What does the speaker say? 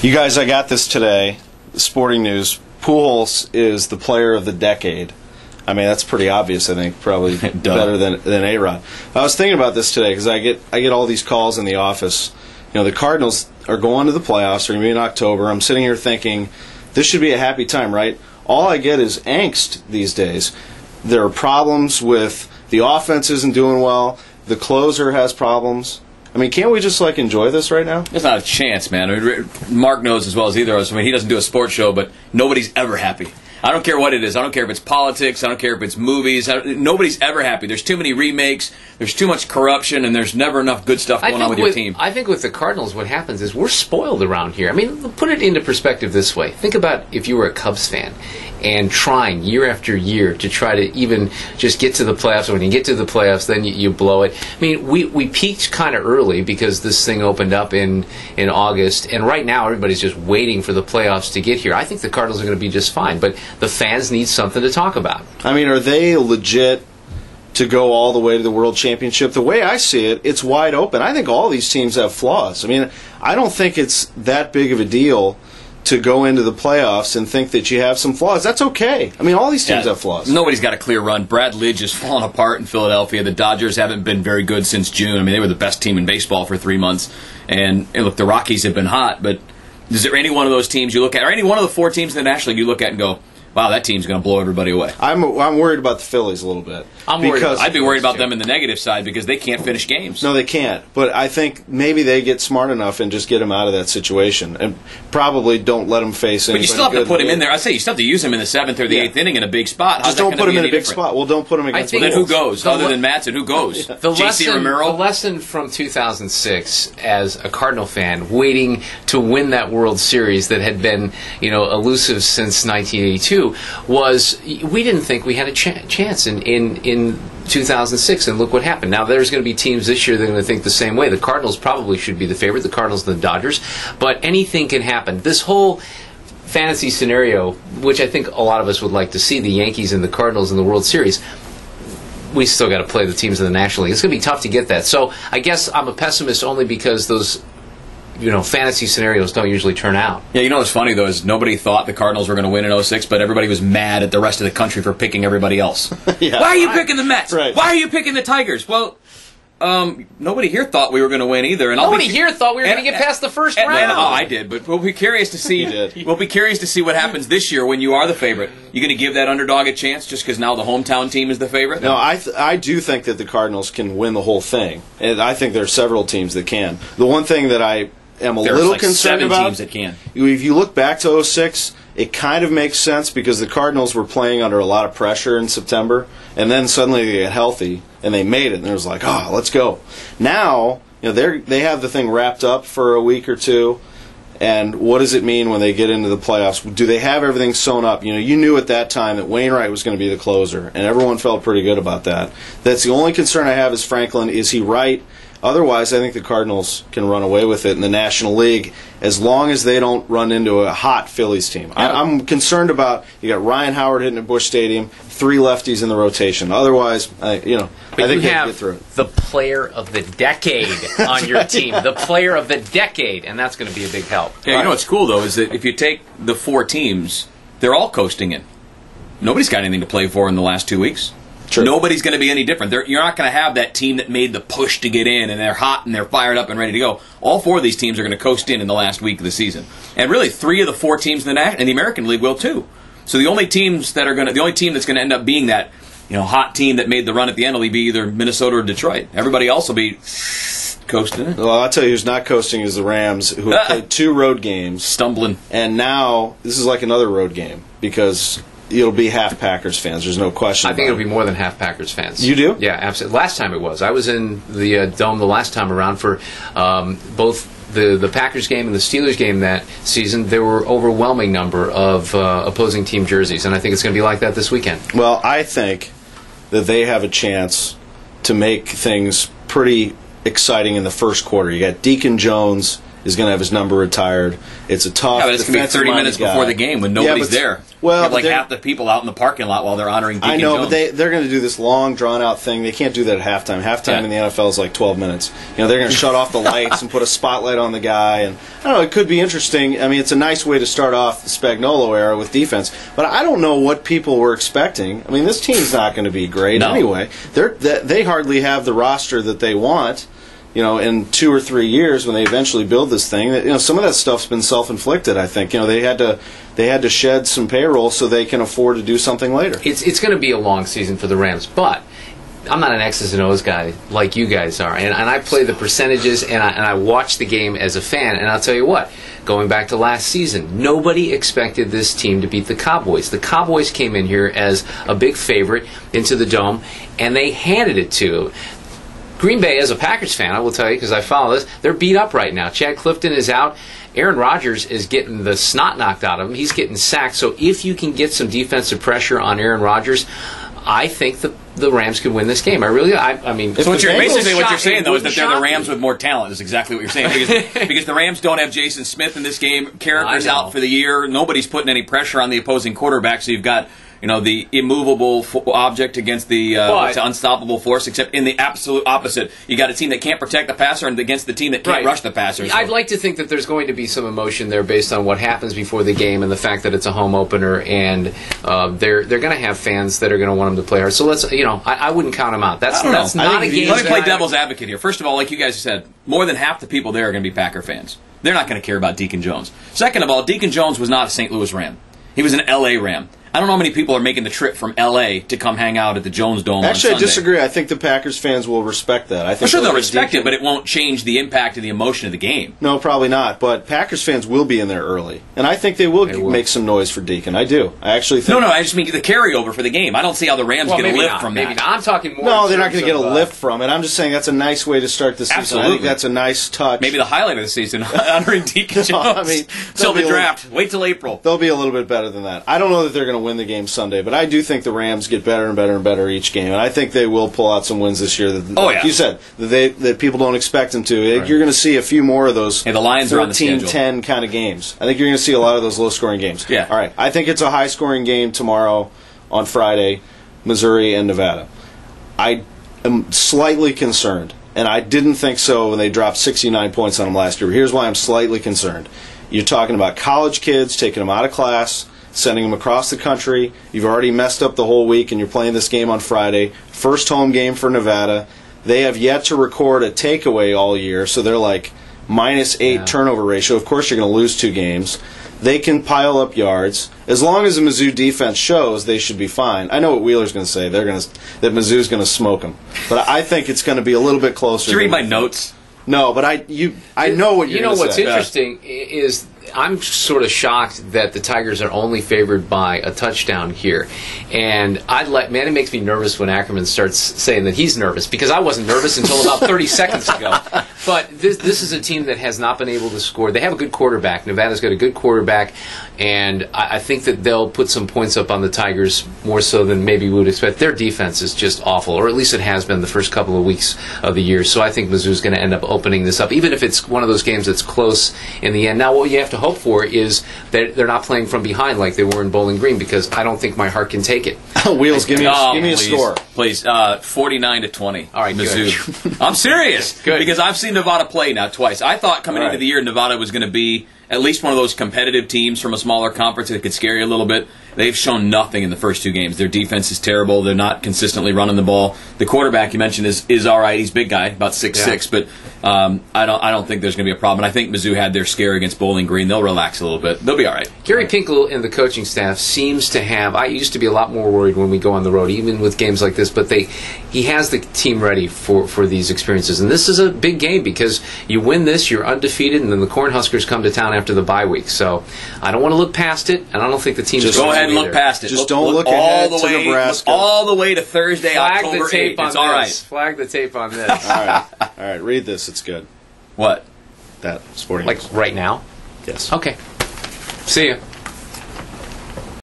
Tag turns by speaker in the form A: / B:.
A: You guys, I got this today. Sporting news. Pujols is the player of the decade. I mean, that's pretty obvious, I think. Probably better than A-Rod. I was thinking about this today because I get all these calls in the office. You know, the Cardinals are going to the playoffs. They're going to be in October. I'm sitting here thinking, this should be a happy time, right? All I get is angst these days. There are problems with the offense isn't doing well. The closer has problems. I mean, can't we just, enjoy this right now?
B: There's not a chance, man. I mean, Mark knows as well as either of us. I mean, he doesn't do a sports show, but nobody's ever happy. I don't care what it is. I don't care if it's politics. I don't care if it's movies. Nobody's ever happy. There's too many remakes. There's too much corruption, and there's never enough good stuff going on with your team.
C: I think with the Cardinals, what happens is we're spoiled around here. I mean, put it into perspective this way. Think about if you were a Cubs fan and trying year after year to try to even just get to the playoffs. And when you get to the playoffs, then you blow it. I mean, we peaked kind of early because this thing opened up in August, and right now everybody's just waiting for the playoffs to get here. I think the Cardinals are going to be just fine, but the fans need something to talk about.
A: I mean, are they legit to go all the way to the World Championship? The way I see it, it's wide open. I think all these teams have flaws. I mean, I don't think it's that big of a deal to go into the playoffs and think that you have some flaws. That's okay. I mean, all these teams have flaws.
B: Nobody's got a clear run. Brad Lidge is falling apart in Philadelphia. The Dodgers haven't been very good since June. I mean, they were the best team in baseball for 3 months. And look, the Rockies have been hot, but is there any one of those teams you look at, or any one of the 4 teams in the National League you look at and go, wow, that team's going to blow everybody away?
A: I'm worried about the Phillies a little bit.
B: I'd be worried about them in the negative side because they can't finish games.
A: No, they can't. But I think maybe they get smart enough and just get him out of that situation, and probably don't let him face anybody.
B: But you still have to put him in there. I say you still have to use him in the 7th or the 8th inning in a big spot.
A: Just don't put him in a big spot. Well, don't put him against.
B: Then who goes? Other than Matson, who goes? J.C. Romero.
C: The lesson from 2006, as a Cardinal fan, waiting to win that World Series that had been elusive since 1982, was we didn't think we had a chance in 2006, and look what happened. Now, there's going to be teams this year that are going to think the same way. The Cardinals probably should be the favorite, the Cardinals and the Dodgers, but anything can happen. This whole fantasy scenario, which I think a lot of us would like to see, the Yankees and the Cardinals in the World Series, we still got to play the teams in the National League. It's going to be tough to get that. So I guess I'm a pessimist only because those fantasy scenarios don't usually turn out.
B: Yeah, what's funny, though, is nobody thought the Cardinals were going to win in 06, but everybody was mad at the rest of the country for picking everybody else.
A: Yeah.
B: Why are you picking the Mets?
A: Right.
B: Why are you picking the Tigers? Well, nobody here thought we were going to win either. And
C: nobody here thought we were going to get past the first round.
B: I did, but we'll be curious to see. We'll be curious to see what happens this year when you are the favorite. You going to give that underdog a chance just because now the hometown team is the favorite?
A: No, I do think that the Cardinals can win the whole thing, and I think there are several teams that can. The one thing that I am a little concerned about,
B: teams that can.
A: If you look back to 06, it kind of makes sense because the Cardinals were playing under a lot of pressure in September, and then suddenly they get healthy and they made it, and it was like, let's go. Now, they have the thing wrapped up for a week or two, and what does it mean when they get into the playoffs? Do they have everything sewn up? You knew at that time that Wainwright was going to be the closer, and everyone felt pretty good about that. That's the only concern I have is Franklin. Is he right? Otherwise, I think the Cardinals can run away with it in the National League as long as they don't run into a hot Phillies team. I'm concerned about, you got Ryan Howard hitting at Busch Stadium, 3 lefties in the rotation. Otherwise, I think they can get through it.
C: The player of the decade on your team. The player of the decade, and that's going to be a big help.
B: Yeah, what's cool, though, is that if you take the 4 teams, they're all coasting in. Nobody's got anything to play for in the last 2 weeks.
A: True.
B: Nobody's going to be any different. You're not going to have that team that made the push to get in, and they're hot and they're fired up and ready to go. All 4 of these teams are going to coast in the last week of the season, and really 3 of the 4 teams in the American League will too. So the only team that's going to end up being that hot team that made the run at the end will be either Minnesota or Detroit. Everybody else will be coasting in.
A: Well, I'll tell you who's not coasting is the Rams, who have played 2 road games,
B: stumbling,
A: and now this is like another road game because it'll be half Packers fans. There's no question.
C: I think it'll be more than half Packers fans.
A: You do?
C: Yeah, absolutely. Last time it was. I was in the Dome the last time around for both the Packers game and the Steelers game that season. There were overwhelming number of opposing team jerseys, and I think it's going to be like that this weekend.
A: Well, I think that they have a chance to make things pretty exciting in the first quarter. You got Deacon Jones is going to have his number retired. It's a tough.
B: Yeah, but it's going to be 30 minutes before the game when nobody's there.
A: Well,
B: You have like
A: they're-
B: half the people out in the parking lot while they're honoring Deacon
A: I know,
B: Jones.
A: but they're going to do this long, drawn-out thing. They can't do that at halftime. Halftime in the NFL is like 12 minutes. You know, they're going to shut off the lights and put a spotlight on the guy. And I don't know, it could be interesting. I mean, it's a nice way to start off the Spagnuolo era with defense. But I don't know what people were expecting. I mean, this team's not going to be great anyway. They hardly have the roster that they want. You know, in 2 or 3 years when they eventually build this thing, you know, some of that stuff's been self-inflicted. I think, you know, they had to shed some payroll so they can afford to do something later.
C: It's going to be a long season for the Rams, but I'm not an X's and O's guy like you guys are, and I play the percentages and I watch the game as a fan. And I'll tell you what, going back to last season, nobody expected this team to beat the Cowboys. The Cowboys came in here as a big favorite into the Dome, and they handed it to Green Bay. As a Packers fan, I will tell you, because I follow this, they're beat up right now. Chad Clifton is out. Aaron Rodgers is getting the snot knocked out of him. He's getting sacked. So if you can get some defensive pressure on Aaron Rodgers, I think the Rams could win this game. I mean,
B: so what basically what you're saying, though, is that they're the
C: shock
B: Rams with more talent. Is exactly what you're saying. Because the Rams don't have Jason Smith in this game. Carricker's out for the year. Nobody's putting any pressure on the opposing quarterback. So you've got, you know, the immovable object against the unstoppable force, except in the absolute opposite. You got a team that can't protect the passer and against the team that can't rush the passer. So.
C: I'd like to think that there's going to be some emotion there based on what happens before the game and the fact that it's a home opener, and they're going to have fans that are going to want them to play hard. So let's, you know, I wouldn't count them out. That's not a game.
B: Let me play devil's advocate here. First of all, like you guys said, more than half the people there are going to be Packer fans. They're not going to care about Deacon Jones. Second of all, Deacon Jones was not a St. Louis Ram. He was an L.A. Ram. I don't know how many people are making the trip from L.A. to come hang out at the Jones Dome on Sunday.
A: I disagree. I think the Packers fans will respect that. I think
B: I'm sure they'll respect it, but it won't change the impact and the emotion of the game.
A: No, probably not. But Packers fans will be in there early. And I think they will make some noise for Deacon. I do. I actually think...
B: No, I just mean the carryover for the game. I don't see how the Rams get a lift from that.
C: Maybe not. I'm talking more...
A: No, they're not going to get a lift from it. I'm just saying that's a nice way to start the season.
B: Absolutely.
A: I think that's a nice touch.
B: Maybe the highlight of the season, honoring Deacon Jones.
A: I mean,
B: till the draft. Wait till April.
A: They'll be a little bit better than that. I don't know that they're going to win the game Sunday, but I do think the Rams get better and better and better each game, and I think they will pull out some wins this year. Like you said, that people don't expect them to. Right. You're going to see a few more of those.
B: The Lions
A: 14-10 kind of games. I think you're going to see a lot of those low-scoring games.
B: Yeah.
A: All right. I think it's a high-scoring game tomorrow on Friday, Missouri and Nevada. I am slightly concerned, and I didn't think so when they dropped 69 points on them last year. Here's why I'm slightly concerned. You're talking about college kids, taking them out of class, sending them across the country. You've already messed up the whole week, and you're playing this game on Friday. First home game for Nevada. They have yet to record a takeaway all year, so they're like -8 turnover ratio. Of course, you're going to lose 2 games. They can pile up yards. As long as the Mizzou defense shows, they should be fine. I know what Wheeler's going to say. That Mizzou's going to smoke them. But I think it's going to be a little bit closer.
B: Did you read my notes?
A: No, but I know what you're going to say.
C: You know what's interesting is I'm sort of shocked that the Tigers are only favored by a touchdown here. And it makes me nervous when Ackerman starts saying that he's nervous, because I wasn't nervous until about 30 seconds ago. But this is a team that has not been able to score. They have a good quarterback. Nevada's got a good quarterback, and I think that they'll put some points up on the Tigers more so than maybe we would expect. Their defense is just awful, or at least it has been the first couple of weeks of the year. So I think Mizzou's going to end up opening this up, even if it's one of those games that's close in the end. Now, what you have to hope for is that they're not playing from behind like they were in Bowling Green, because I don't think my heart can take it.
A: Wheels, give me a score.
B: Please, 49-20.
C: All right,
B: Mizzou.
C: good.
B: I'm serious.
C: Good.
B: Because I've seen Nevada play now twice. I thought coming into the year Nevada was going to be at least one of those competitive teams from a smaller conference that could scare you a little bit. They've shown nothing in the first 2 games. Their defense is terrible. They're not consistently running the ball. The quarterback you mentioned is all right. He's a big guy, about 6'6", but I don't think there's going to be a problem. And I think Mizzou had their scare against Bowling Green. They'll relax a little bit. They'll be all right.
C: Gary Pinkel and the coaching staff seems to have... I used to be a lot more worried when we go on the road, even with games like this, but he has the team ready for these experiences. And this is a big game, because you win this, you're undefeated, and then the Cornhuskers come to town after the bye week. So I don't want to look past it, and I don't think the team...
B: Just go ahead and look past it.
A: Just don't look ahead to Nebraska.
B: All the way to Thursday, October 8th. It's all right.
C: Flag the tape on this.
A: All right. Read this. It's good.
B: What?
A: That sporting.
C: Like right now?
A: Yes.
C: Okay. See ya.